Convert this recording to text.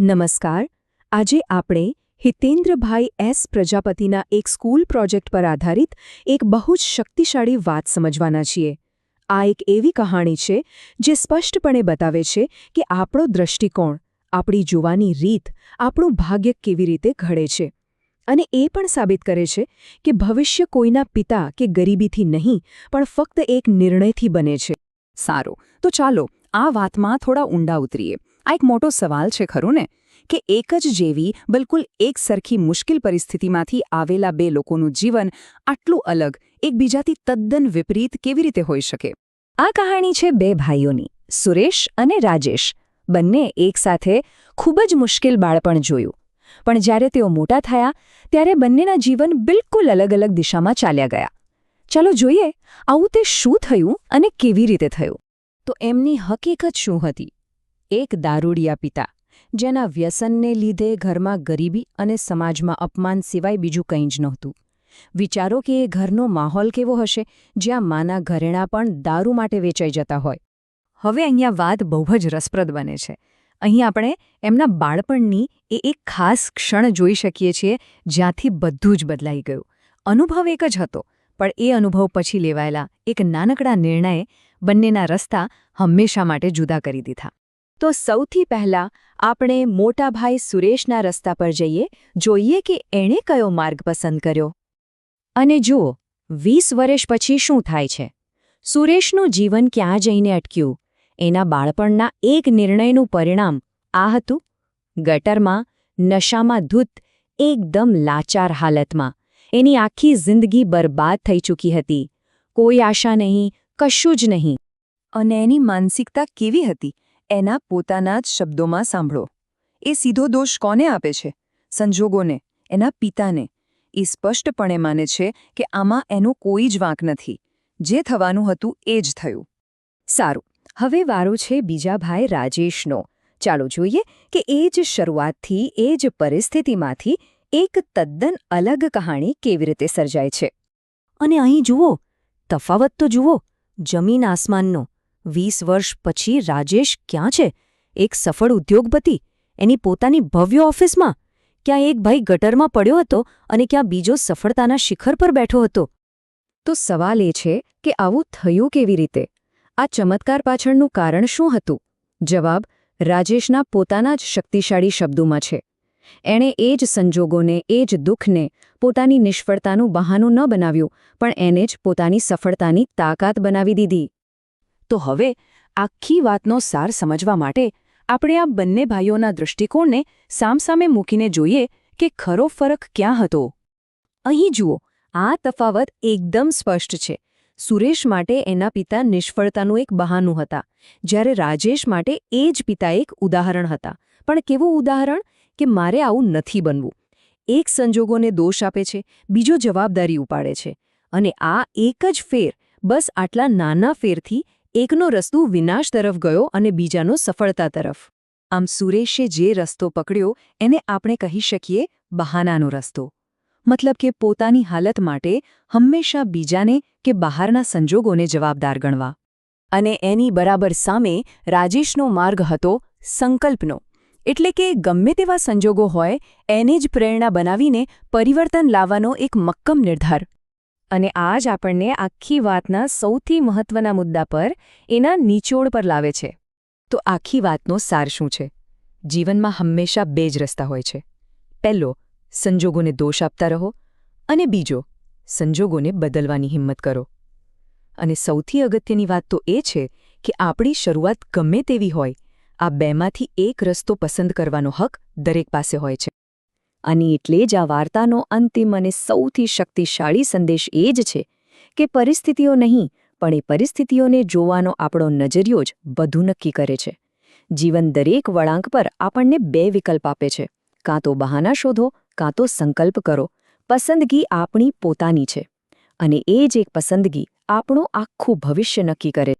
નમસ્કાર. આજે આપણે હિતેન્દ્રભાઈ એસ પ્રજાપતિના એક સ્કૂલ પ્રોજેક્ટ પર આધારિત એક બહુ જ શક્તિશાળી વાત સમજવાના છીએ. આ એક એવી કહાણી છે જે સ્પષ્ટપણે બતાવે છે કે આપણો દૃષ્ટિકોણ, આપણી જોવાની રીત, આપણું ભાગ્ય કેવી રીતે ઘડે છે. અને એ પણ સાબિત કરે છે કે ભવિષ્ય કોઈના પિતા કે ગરીબીથી નહીં, પણ ફક્ત એક નિર્ણયથી બને છે. સારું, તો ચાલો આ વાતમાં થોડા ઊંડા ઉતરીએ. આ એક મોટો સવાલ છે ખરું ને, કે એક જ જેવી બિલકુલ એક સરખી મુશ્કેલ પરિસ્થિતિમાંથી આવેલા બે લોકોનું જીવન આટલું અલગ, એકબીજાથી તદ્દન વિપરીત કેવી રીતે હોઈ શકે? આ કહાણી છે બે ભાઈઓની, સુરેશ અને રાજેશ. બંને એકસાથે ખૂબ જ મુશ્કેલ બાળપણ જોયું. પણ જ્યારે તેઓ મોટા થયા ત્યારે બંનેના જીવન બિલકુલ અલગ અલગ દિશામાં ચાલ્યા ગયા. ચાલો જોઈએ આવું તે શું થયું અને કેવી રીતે થયું. તો એમની હકીકત શું હતી? એક દારૂડિયા પિતા, જેના વ્યસનને લીધે ઘરમાં ગરીબી અને સમાજમાં અપમાન સિવાય બીજું કંઈ જ નહોતું. વિચારો કે એ ઘરનો માહોલ કેવો હશે, જ્યાં માના ઘરેણાં પણ દારૂ માટે વેચાઈ જતા હોય. હવે અહીંયા વાત બહુ જ રસપ્રદ બને છે. અહીં આપણે એમના બાળપણની એક ખાસ ક્ષણ જોઈ શકીએ છીએ જ્યાંથી બધું જ બદલાઈ ગયું. અનુભવ એક જ હતો, પણ એ અનુભવ પછી લેવાયેલા એક નાનકડા નિર્ણયે બંનેના રસ્તા હંમેશા માટે જુદા કરી દીધા. તો સૌથી પહેલાં આપણે મોટા ભાઈ સુરેશના રસ્તા પર જઈએ, જોઈએ કે એણે કયો માર્ગ પસંદ કર્યો. અને જુઓ, 20 વર્ષ પછી શું થાય છે. સુરેશનું જીવન ક્યાં જઈને અટક્યું? એના બાળપણના એક નિર્ણયનું પરિણામ આ હતું. ગટરમાં, નશામાં ધૂત, એકદમ લાચાર હાલતમાં. એની આખી જિંદગી બરબાદ થઈ ચૂકી હતી. કોઈ આશા નહીં, કશું જ નહીં. અને એની માનસિકતા કેવી હતી? એના પોતાના જ શબ્દોમાં સાંભળો. એ સીધો દોષ કોને આપે છે? સંજોગોને, એના પિતાને. એ સ્પષ્ટપણે માને છે કે આમાં એનો કોઈ જ વાંક નથી. જે થવાનું હતું એ જ થયું. સારું, હવે વારો છે બીજા ભાઈ રાજેશનો. ચાલો જોઈએ કે એ જ શરૂઆતથી, એ જ પરિસ્થિતિમાંથી એક તદ્દન અલગ કહાણી કેવી રીતે સર્જાય છે. અને અહીં જુઓ, તફાવત તો જુઓ, જમીન આસમાનનો. 20 વર્ષ પછી રાજેશ ક્યાં છે? એક સફળ ઉદ્યોગપતિ, એની પોતાની ભવ્ય ઓફિસમાં. ક્યાં એક ભાઈ ગટરમાં પડ્યો હતો અને ક્યાં બીજો સફળતાના શિખર પર બેઠો હતો. તો સવાલ એ છે કે આવું થયું કેવી રીતે? આ ચમત્કાર પાછળનું કારણ શું હતું? જવાબ રાજેશના પોતાના જ શક્તિશાળી શબ્દોમાં છે. એણે એ જ સંજોગોને, એ જ દુઃખને પોતાની નિષ્ફળતાનું બહાનું ન બનાવ્યું, પણ એને જ પોતાની સફળતાની તાકાત બનાવી દીધી. તો હવે આખી વાતનો સાર સમજવા માટે આપણે આ બંને ભાઈઓના દૃષ્ટિકોણને સામસામે મૂકીને જોઈએ કે ખરો ફરક ક્યાં હતો. અહીં જુઓ, આ તફાવત એકદમ સ્પષ્ટ છે. સુરેશ માટે એના પિતા નિષ્ફળતાનું એક બહાનું હતા, જ્યારે રાજેશ માટે એ જ પિતા એક ઉદાહરણ હતા. પણ કેવું ઉદાહરણ? કે મારે આવું નથી બનવું. એક સંજોગોને દોષ આપે છે, બીજો જવાબદારી ઉપાડે છે. અને આ એક જ ફેર, બસ આટલા નાના ફેરથી એકનો રસ્તો વિનાશ તરફ ગયો અને બીજાનો સફળતા તરફ. આમ સુરેશે જે રસ્તો પકડ્યો એને આપણે કહી શકીએ બહાનાનો રસ્તો. મતલબ કે પોતાની હાલત માટે હંમેશા બીજાને કે બહારના સંજોગોને જવાબદાર ગણવા. અને એની બરાબર સામે રાજેશનો માર્ગ હતો સંકલ્પનો. એટલે કે ગમે તેવા સંજોગો હોય એને જ પ્રેરણા બનાવીને પરિવર્તન લાવવાનો એક મક્કમ નિર્ધાર. અને આ જ આપણને આખી વાતના સૌથી મહત્વના મુદ્દા પર, એના નિચોડ પર લાવે છે. તો આખી વાતનો સાર શું છે? જીવનમાં હંમેશા બે જ રસ્તા હોય છે. પહેલો, સંજોગોને દોષ આપતા રહો, અને બીજો, સંજોગોને બદલવાની હિંમત કરો. અને સૌથી અગત્યની વાત તો એ છે કે આપણી શરૂઆત ગમે તેવી હોય, આ બેમાંથી એક રસ્તો પસંદ કરવાનો હક દરેક પાસે હોય છે. અને એટલે જ આ વાર્તાનો અંતિમ અને સૌથી શક્તિશાળી સંદેશ એ જ છે કે પરિસ્થિતિઓ નહીં, પણ એ પરિસ્થિતિઓને જોવાનો આપણો નજરિયો જ બધું નક્કી કરે છે. જીવન દરેક વળાંક પર આપણને બે વિકલ્પ આપે છે. કાં તો બહાના શોધો, કાં તો સંકલ્પ કરો. પસંદગી આપણી પોતાની છે. અને એ જ એક પસંદગી આપણું આખું ભવિષ્ય નક્કી કરે.